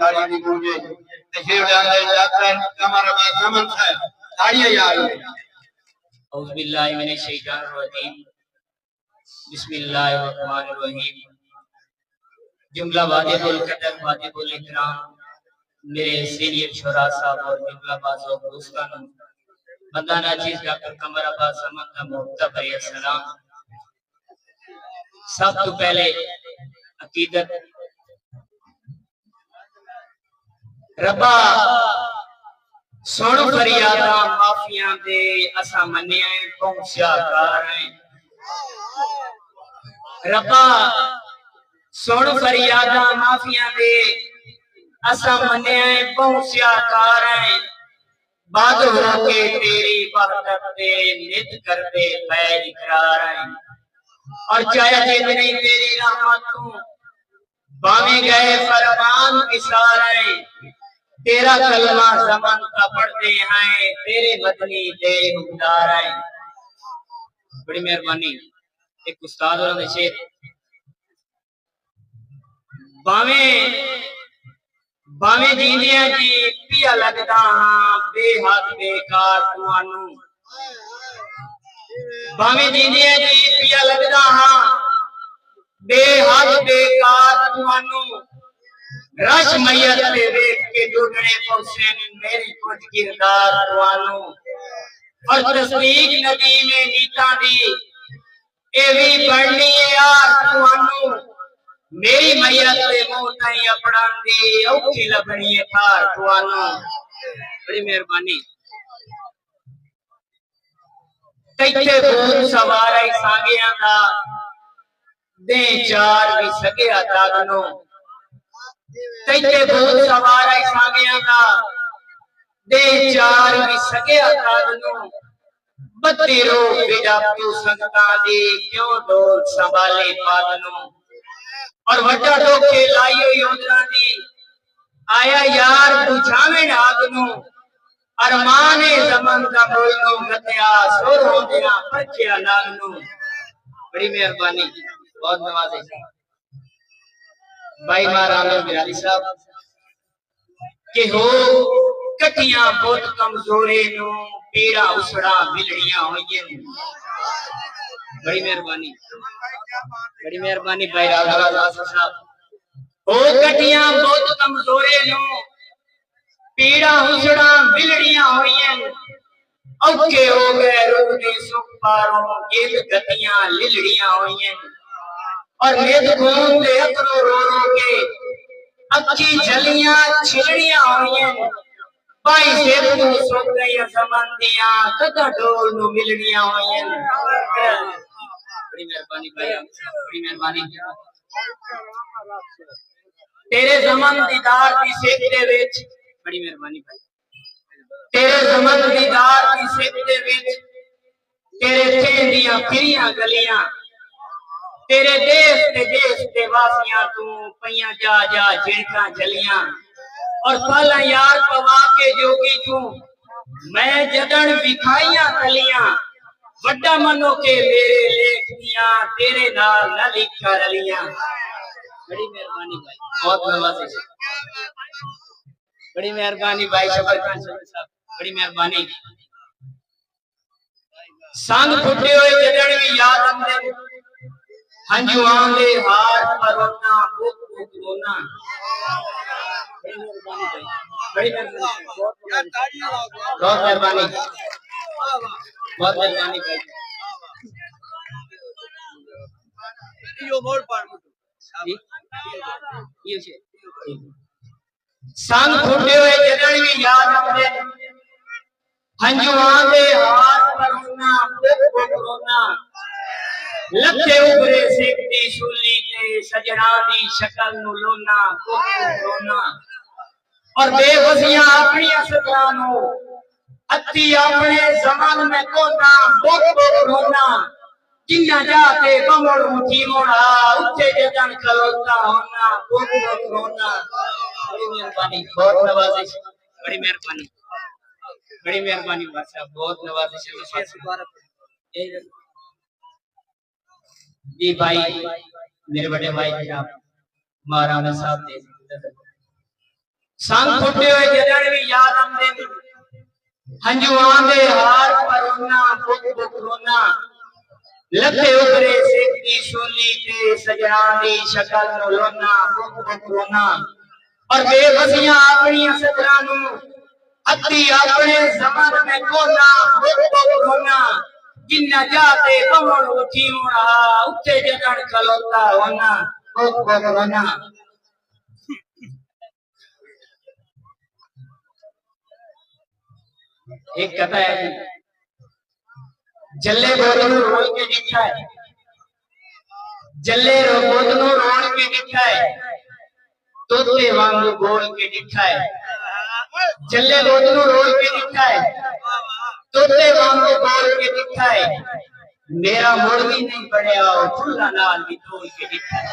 ताली दी गूंजे तशरीफ ले आंदे डॉक्टर कमर अब्बास अमन साहब तालियां याद औज़ बिल्लाहि मिनश शैतानिर रजीम बिस्मिल्लाहिर रहमानिर रहीम जुमला वाजिबुल कदर वाजिबुल इकराम मेरे सीनियर शोरा साहब और जुमला बाज़ों दोस्तान मदाना चीज डॉक्टर कमर अब्बास अमन का मुहतबर सलाम। सब तो पहले अकीदत रब्बा सुन फरियादा माफिया दे असा मन्निया पहुंचा कर रब्बा सुन फरियादा माफिया दे असा मन्निया पहुंचा कर बाद होके तेरी वहदत दे नित करते मैं इकरार है और चाहे जित नहीं तेरी रहमत तू बावे गए फरमान विसार है तेरा कलमा ज़मान का पढ़ते हैं तेरे बदनी दे हुक्मदार है। बड़ी मेहरबानी एक उस्ताद और शेर बावे बावे जींदिया जी पिया लगदा हां बेहद बेकार तुआनू बावे जींदिया जी पिया लगदा हां बेहद बेकार तुआनू रश मैयत पे देख के डूबने पहुंचे मेरी कुछ किरदार तुआनू और तस्दीक नदी में नीता दी एवी पढ़नी यार तुआनू मेरी मैयत पे मौत आई अपना दी औखी लभनी है थार तुआनू। बड़ी मेहरबानी तैथे बहुत सवार आई सांगियां दा दे चार भी सके तागनो तैथे बहुत सवार आई सांगियां दा दे चार भी सके तागनो बत्ती रो बिजा तू संगता दी क्यों डोल संभाले पादनो और वड्डा डोके लाइयो योजना दी आया यार बुझावे आगनो अरमाने ज़मान का बोलनो गतिया सुर होंदिया पछया लागनो। बड़ी मेहरबानी बहुत नवाज़े भाई महाराज बिरारी साहब के हो कटियां बहुत कमजोरे नो पीड़ा उसड़ा बिलड़ियां होइए। बड़ी मेहरबानी भाई राघव साहब हो कटियां बहुत कमजोरे नो पीड़ा उसड़ा बिलड़ियां होइए औके हो गए रूह सुख पारों गिल गतियां लिलड़ियां होइए और मेद खून दे अतरो रो रो के अच्छी जलियां छिलड़ियां होइए भाई से तू सुख गई समंदियां कदा डोल नु मिलड़ियां होइए। बड़ी मेहरबानी भाई बड़ी मेहरबानी तेरे ज़मान दीदार दी सेक दे विच बड़ी मेहरबानी भाई तेरे ज़मान दीदार दी सेक दे विच तेरे थेंदियां फिरियां गलियां तेरे देश ते वासियां तू पइयां जा जा झिड़कां जलियां और पाला यार पवा के जोगी तू मैं जदन विखाइयां कलियां वड्डा मनो के मेरे लेख दियां तेरे नाल न लिखा रलियां। बड़ी मेहरबानी भाई बहुत नवाज़े बड़ी मेहरबानी भाई शबर खान साहब बड़ी मेहरबानी संग फुटे हुए जदन भी याद आंदे हंजू आंदे हार परोना बुक बुक रोना। बड़ी मेहरबानी बहुत मेहरबानी भाई यो मोड़ पार ये से संग फुटे हुए जदन भी याद आंदे हंजू आंदे हार परोना बुक बुक रोना लखे उभरे सेकती सूली ते सजना दी शक्ल नु लोना बुक बुक रोना और बेबसियां अपनी असरां नु अति अपने ज़मान में कोना बुक बुक रोना जिन्ना जाते कमर मुठी मोड़ा उठे जदन खलोता होना बुक बुक रोना। बड़ी मेहरबानी बहुत नवाज़िश बड़ी मेहरबानी बादशाह बहुत नवाज़िश जी भाई मेरे बड़े भाई जनाब महाराणा साहब संग फुटे हुए जदड़ भी याद आंदे ने हंजू आंदे हार परोना बुक बुक रोना लते उभरे सेकी सोली ते सजना दी शक्ल नु लोना बुक बुक रोना और बेबसियां अपनी सजना नु अति अपने जमान में कोना बुक बुक रोना जिन्ना जाते कमर उठी मुड़ा उठे जदड़ खलोता होना बुक बुक रोना। एक कथा है जी जल्ले बोतनू रोल के दिखा है जल्ले बोतनू रोल के दिखा है तोते वांगू बोल के दिखा है जल्ले बोतनू रोल के दिखा है तोते वांगू बोल के दिखा है मेरा मुड़ भी नहीं पड़े आओ फुल्ला नाल भी तोल के दिखा है